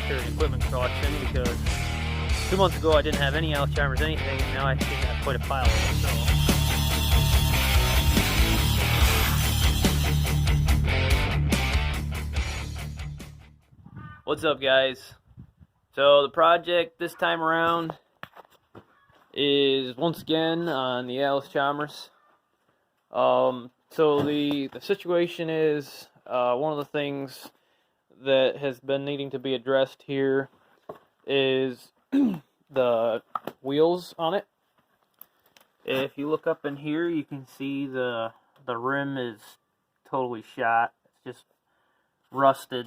tractor and equipment collection, because 2 months ago I didn't have any Allis chimers, anything, and now I seem to have quite a pile of them. So what's up, guys? So the project this time around is once again on the Allis chimers. So the situation is one of the things that has been needing to be addressed here is the wheels on it. If you look up in here, you can see the rim is totally shot. It's just rusted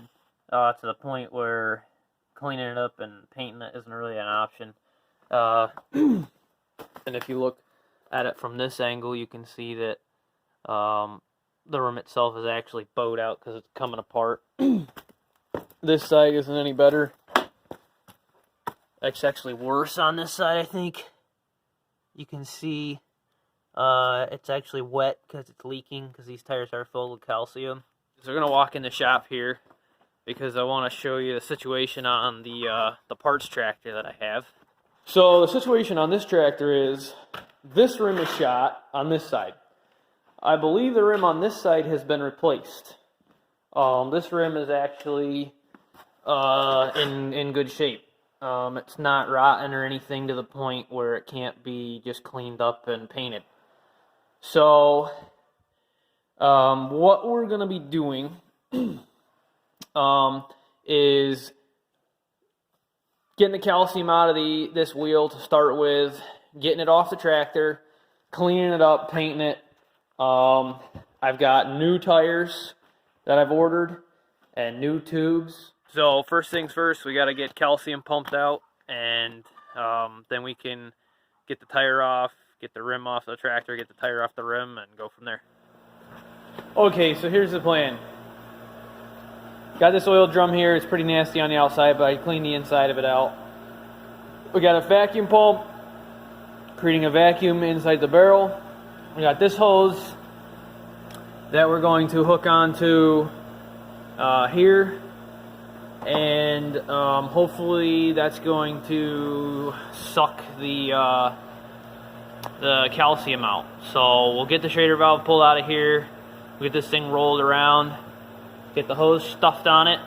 to the point where cleaning it up and painting it isn't really an option. And if you look at it from this angle, you can see that the rim itself is actually bowed out because it's coming apart. This side isn't any better. It's actually worse on this side, I think. You can see it's actually wet because it's leaking, because these tires are full of calcium. So we're going to walk in the shop here because I want to show you the situation on the parts tractor that I have. So the situation on this tractor is this rim is shot on this side. I believe the rim on this side has been replaced. This rim is actually in good shape. It's not rotten or anything to the point where it can't be just cleaned up and painted. So what we're going to be doing is getting the calcium out of this wheel to start with, getting it off the tractor, cleaning it up, painting it. I've got new tires that I've ordered and new tubes. So first things first, we got to get calcium pumped out, and then we can get the tire off, get the rim off the tractor, get the tire off the rim, and go from there. Okay, so here's the plan. Got this oil drum here. It's pretty nasty on the outside, but I cleaned the inside of it out. We got a vacuum pump, creating a vacuum inside the barrel. We got this hose that we're going to hook onto here, and hopefully that's going to suck the calcium out. So we'll get the Schrader valve pulled out of here, we'll get this thing rolled around, get the hose stuffed on it,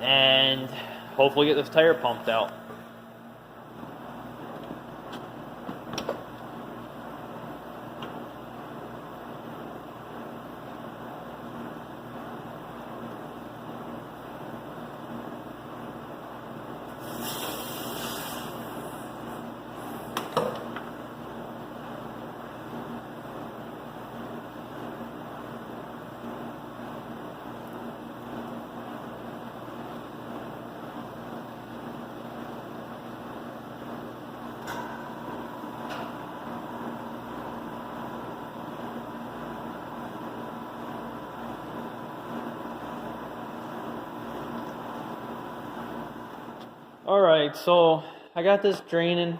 and hopefully get this tire pumped out. Alright, so I got this draining.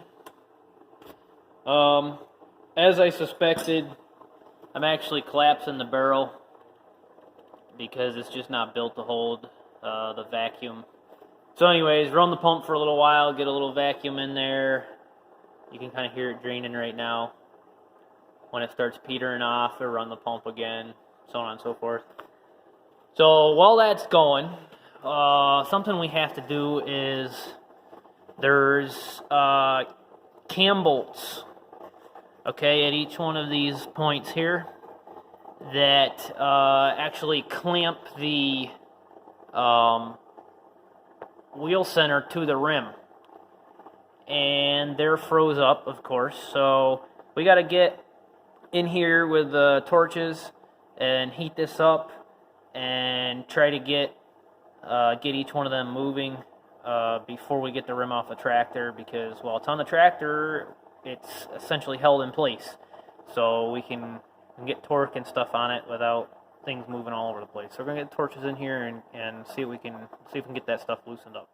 As I suspected, I'm actually collapsing the barrel because it's just not built to hold the vacuum. So anyways, run the pump for a little while, get a little vacuum in there. You can kind of hear it draining right now. When it starts petering off, or run the pump again, so on and so forth. So while that's going, something we have to do is there's cam bolts, okay, at each one of these points here that actually clamp the wheel center to the rim, and they're froze up, of course. So we got to get in here with the torches and heat this up and try to get each one of them moving before we get the rim off the tractor, because while it's on the tractor, it's essentially held in place. So we can get torque and stuff on it without things moving all over the place. So we're gonna get torches in here and see if we can get that stuff loosened up.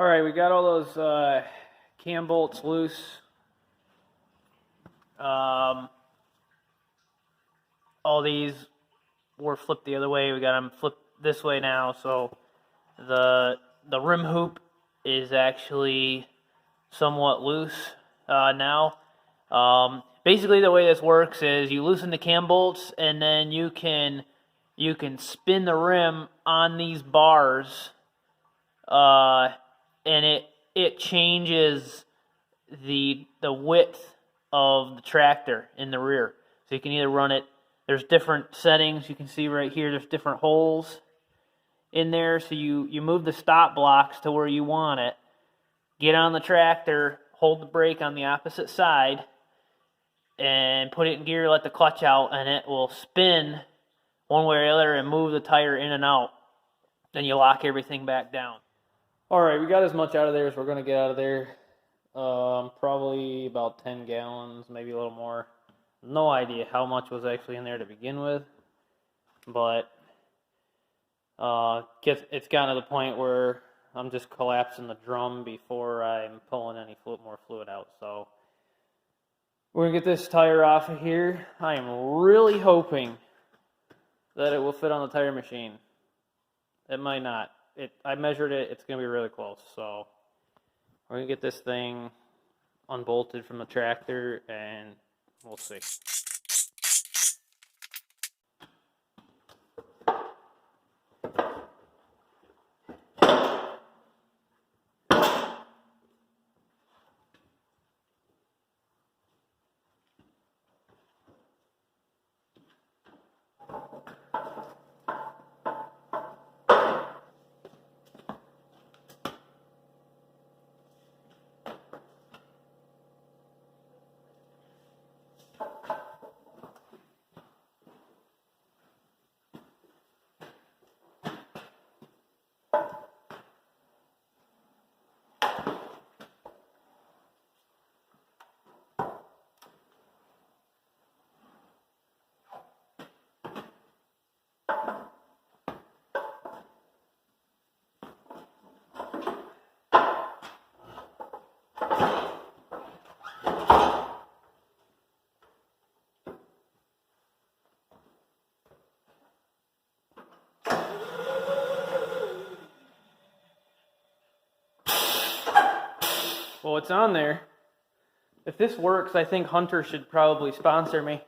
All right, we got all those cam bolts loose. All these were flipped the other way. We got them flipped this way now, so the rim hoop is actually somewhat loose now. Basically, the way this works is you loosen the cam bolts, and then you can spin the rim on these bars, and it changes the width of the tractor in the rear. So you can either run it. There's different settings. You can see right here. There's different holes in there. So you move the stop blocks to where you want it. Get on the tractor. Hold the brake on the opposite side, and put it in gear. Let the clutch out, and it will spin one way or the other and move the tire in and out. Then you lock everything back down. All right, we got as much out of there as we're going to get out of there. Probably about 10 gallons, maybe a little more. No idea how much was actually in there to begin with, but it's gotten to the point where I'm just collapsing the drum before I'm pulling any more fluid out. So we're going to get this tire off of here. I am really hoping that it will fit on the tire machine. It might not. I measured it. It's going to be really close. So we're going to get this thing unbolted from the tractor, and we'll see. Well, it's on there. If this works, I think Hunter should probably sponsor me,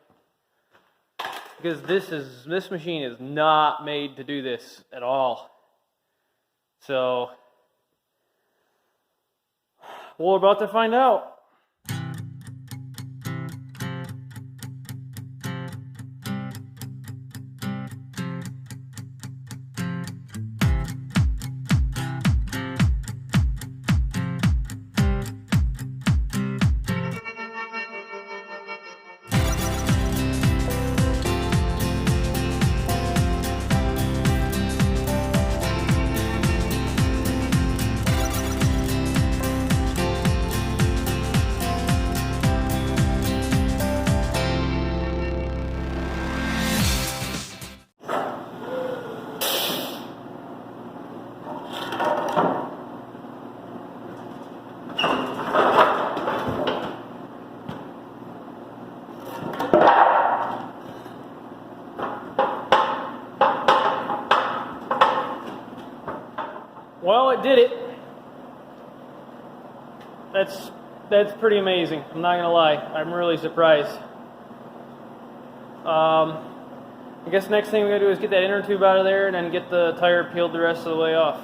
because this machine is not made to do this at all. So we're about to find out. Well, it did it. That's pretty amazing. I'm not gonna lie. I'm really surprised. I guess next thing we're gonna do is get that inner tube out of there and then get the tire peeled the rest of the way off.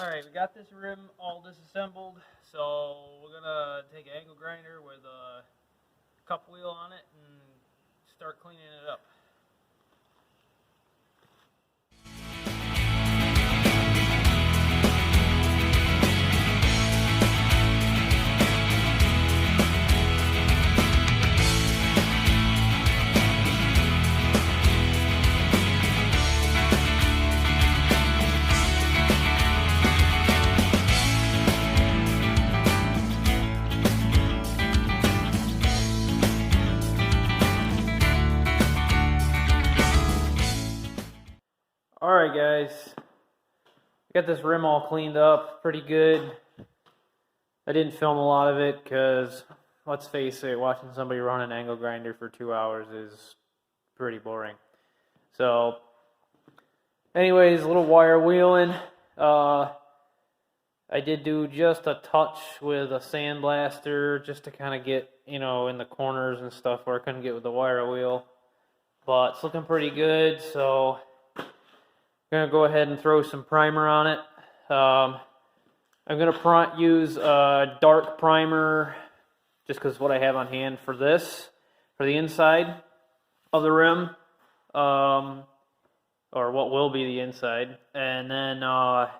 Alright, we got this rim all disassembled, so we're gonna take an angle grinder with a cup wheel on it and start cleaning it up. Alright guys, got this rim all cleaned up pretty good. I didn't film a lot of it because, let's face it, watching somebody run an angle grinder for 2 hours is pretty boring. So, anyways, a little wire wheeling. I did do just a touch with a sandblaster just to kind of get, in the corners and stuff where I couldn't get with the wire wheel. But it's looking pretty good, so I'm going to go ahead and throw some primer on it. I'm going to use a dark primer just because what I have on hand for this, for the inside of the rim, or what will be the inside. And then we're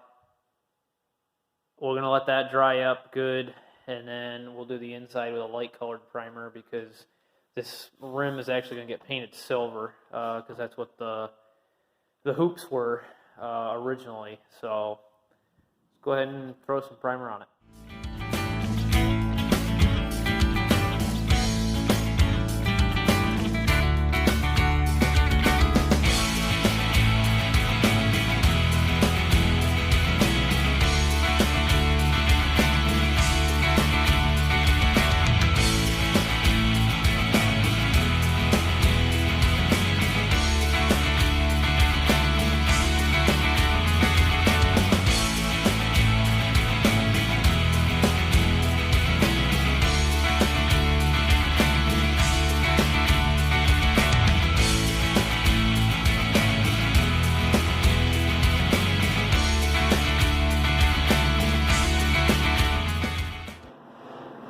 going to let that dry up good, and then we'll do the inside with a light colored primer because this rim is actually going to get painted silver because that's what the hoops were originally. So let's go ahead and throw some primer on it.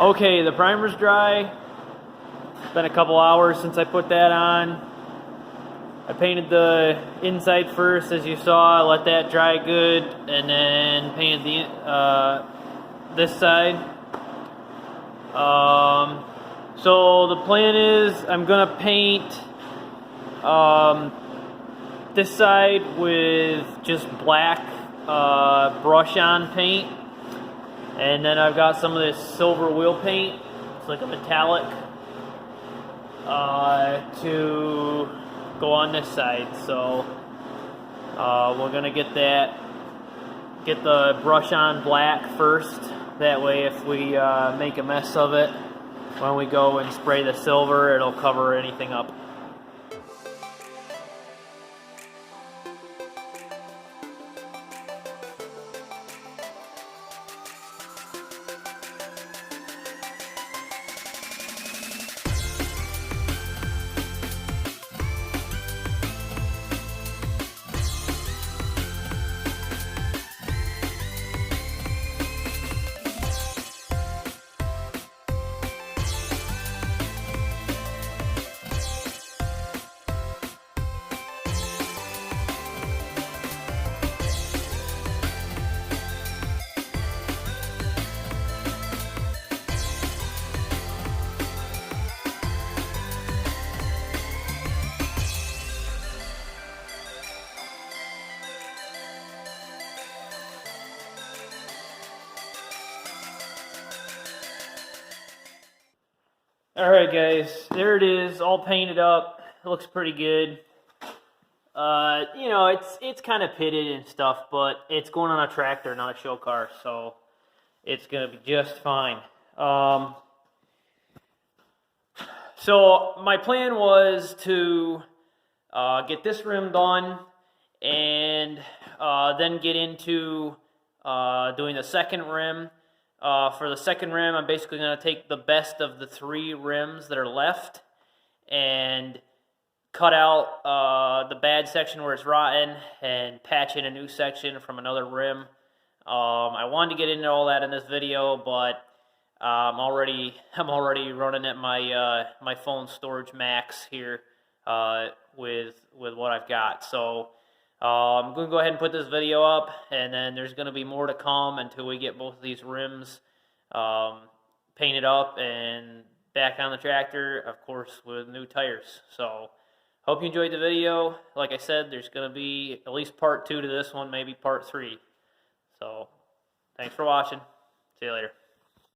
Okay, the primer's dry. It's been a couple hours since I put that on. I painted the inside first, as you saw. I let that dry good, and then painted this side. So the plan is I'm gonna paint this side with just black brush-on paint. And then I've got some of this silver wheel paint. It's like a metallic to go on this side. So we're gonna get the brush on black first. That way, if we make a mess of it when we go and spray the silver, it'll cover anything up. Alright guys, there it is, all painted up. It looks pretty good. It's kind of pitted and stuff, but it's going on a tractor, not a show car, so it's going to be just fine. So my plan was to get this rim done and then get into doing the second rim. For the second rim, I'm basically going to take the best of the 3 rims that are left and cut out the bad section where it's rotten and patch in a new section from another rim I wanted to get into all that in this video, but I'm already running at my my phone storage max here with what I've got. So I'm going to go ahead and put this video up, and then there's going to be more to come until we get both of these rims painted up and back on the tractor, of course, with new tires. So hope you enjoyed the video. Like I said, there's going to be at least part 2 to this one, maybe part 3. So thanks for watching. See you later.